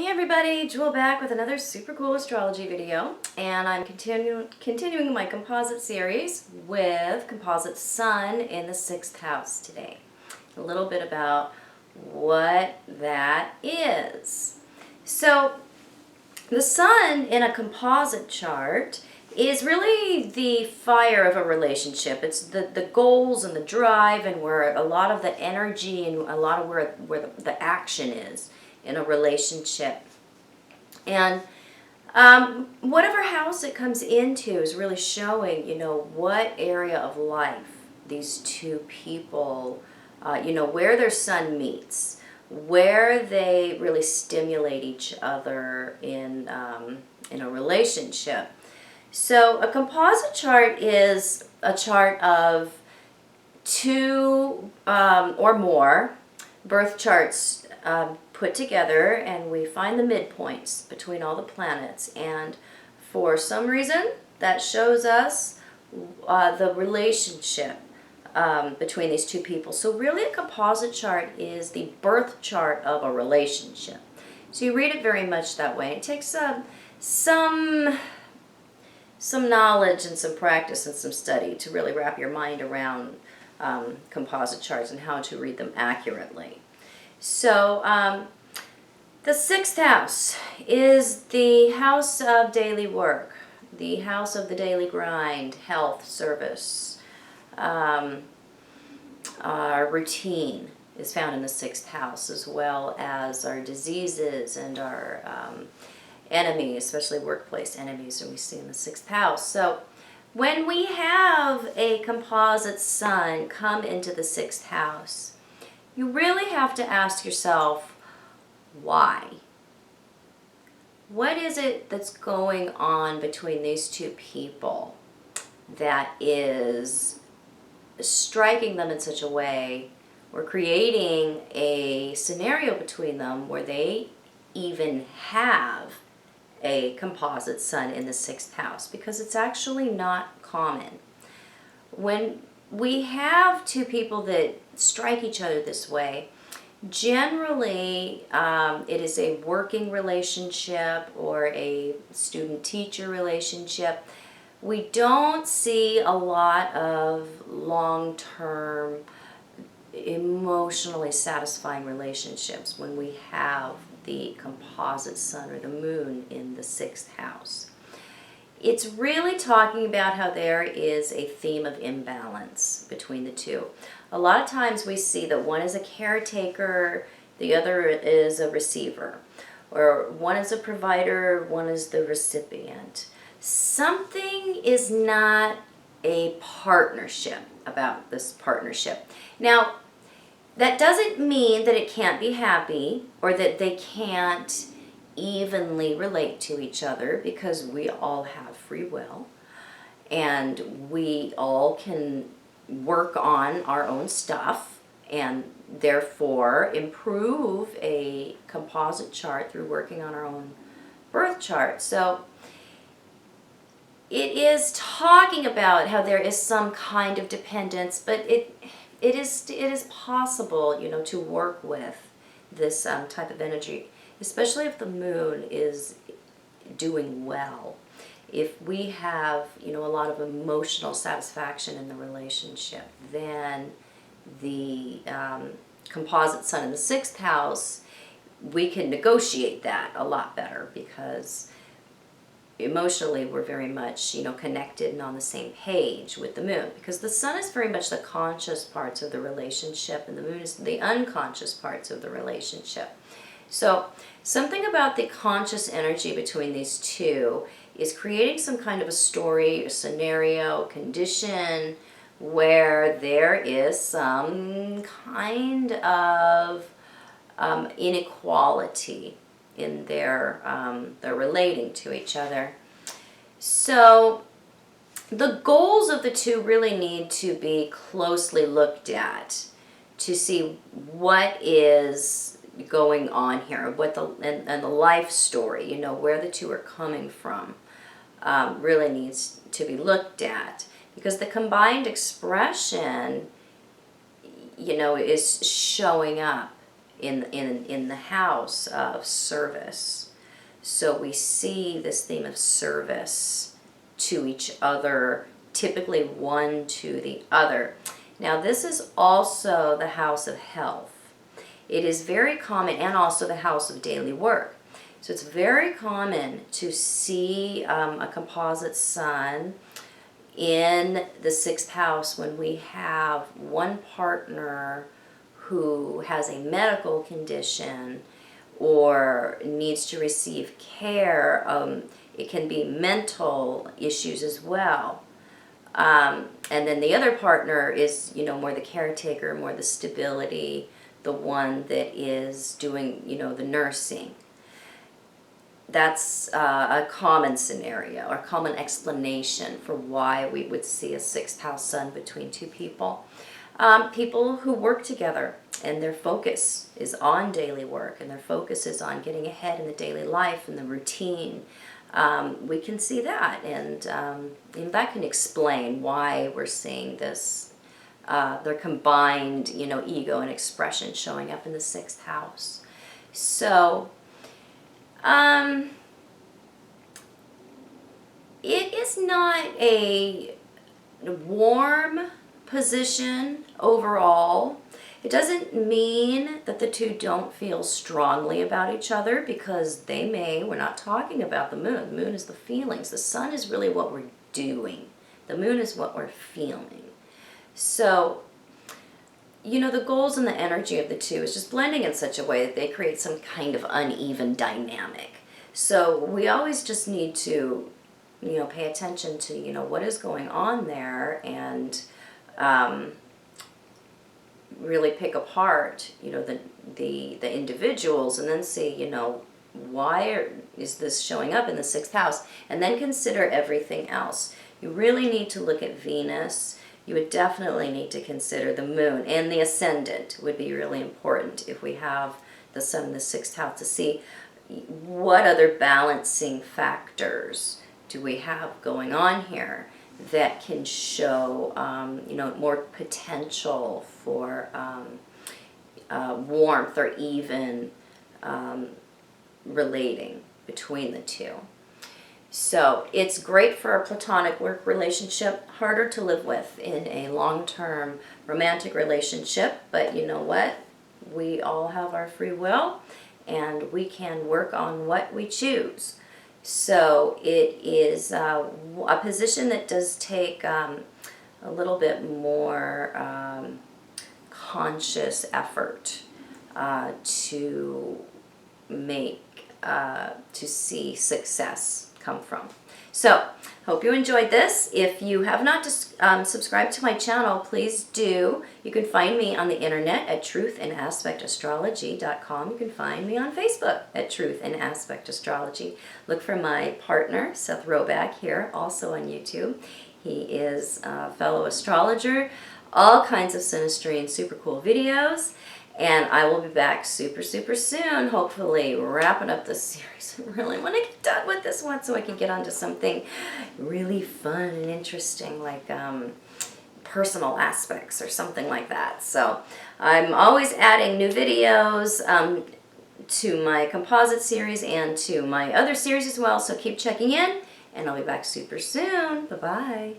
Hey everybody, Jewel back with another super cool astrology video, and I'm continuing my composite series with Composite Sun in the 6th house today. A little bit about what that is. So the sun in a composite chart is really the fire of a relationship. It's the goals and the drive and where a lot of the energy and a lot of where the action is in a relationship. And whatever house it comes into is really showing, what area of life these two people, where their sun meets, where they really stimulate each other in a relationship. So a composite chart is a chart of two or more birth charts put together, and we find the midpoints between all the planets, and for some reason that shows us the relationship between these two people. So really a composite chart is the birth chart of a relationship. So you read it very much that way. It takes some knowledge and some practice and some study to really wrap your mind around composite charts and how to read them accurately. So the 6th house is the house of daily work, the house of the daily grind, health, service. Our routine is found in the 6th house, as well as our diseases and our enemies, especially workplace enemies, and we see in the 6th house. So when we have a composite sun come into the 6th house, you really have to ask yourself, why? What is it that's going on between these two people that is striking them in such a way, or creating a scenario between them where they even have a composite sun in the 6th house? Because it's actually not common. When we have two people that strike each other this way, generally it is a working relationship or a student-teacher relationship. We don't see a lot of long-term, emotionally satisfying relationships when we have the composite sun or the moon in the 6th house. It's really talking about how there is a theme of imbalance between the two. A lot of times we see that one is a caretaker, the other is a receiver, or one is a provider, one is the recipient. Something is not a partnership about this partnership. Now, that doesn't mean that it can't be happy or that they can't evenly relate to each other, because we all have free will and we all can work on our own stuff and therefore improve a composite chart through working on our own birth chart. So it is talking about how there is some kind of dependence, but it is possible, to work with this type of energy, especially if the moon is doing well. If we have, a lot of emotional satisfaction in the relationship, then the composite sun in the 6th house, we can negotiate that a lot better, because emotionally we're very much, connected and on the same page with the moon, because the sun is very much the conscious parts of the relationship and the moon is the unconscious parts of the relationship. So something about the conscious energy between these two is creating some kind of a story, a scenario, condition where there is some kind of inequality in their relating to each other. So the goals of the two really need to be closely looked at to see what is going on here, and the life story, where the two are coming from, really needs to be looked at, because the combined expression, is showing up in the house of service. So we see this theme of service to each other, typically one to the other. Now this is also the house of health. It is very common, and also the house of daily work. So it's very common to see a composite sun in the 6th house when we have one partner who has a medical condition or needs to receive care. It can be mental issues as well. And then the other partner is, more the caretaker, more the stability, the one that is doing, the nursing. That's a common scenario or common explanation for why we would see a 6th house sun between two people. People who work together and their focus is on daily work and their focus is on getting ahead in the daily life and the routine. We can see that, and that can explain why we're seeing this, their combined, ego and expression showing up in the 6th house. So, it is not a warm position overall. It doesn't mean that the two don't feel strongly about each other, because they may. We're not talking about the moon. The moon is the feelings. The sun is really what we're doing. The moon is what we're feeling. So, the goals and the energy of the two is just blending in such a way that they create some kind of uneven dynamic. So we always just need to, pay attention to, what is going on there, and really pick apart, the individuals, and then see, why is this showing up in the 6th house, and then consider everything else. You really need to look at Venus. You would definitely need to consider the moon, and the ascendant would be really important if we have the sun in the 6th house, to see what other balancing factors do we have going on here that can show, more potential for warmth or even relating between the two. So it's great for a platonic work relationship, harder to live with in a long-term romantic relationship, but you know what? We all have our free will, and we can work on what we choose. So it is a position that does take a little bit more conscious effort to make, to see success come from. So, hope you enjoyed this. If you have not subscribed to my channel, please do. You can find me on the internet at truthandaspectastrology.com. You can find me on Facebook at Truth and Aspect Astrology. Look for my partner, Seth Roback, here, also on YouTube. He is a fellow astrologer, all kinds of synastry and super cool videos. And I will be back super soon, hopefully wrapping up this series. I really want to get done with this one so I can get on to something really fun and interesting, like personal aspects or something like that. So I'm always adding new videos to my composite series and to my other series as well. So keep checking in, and I'll be back super soon. Bye-bye.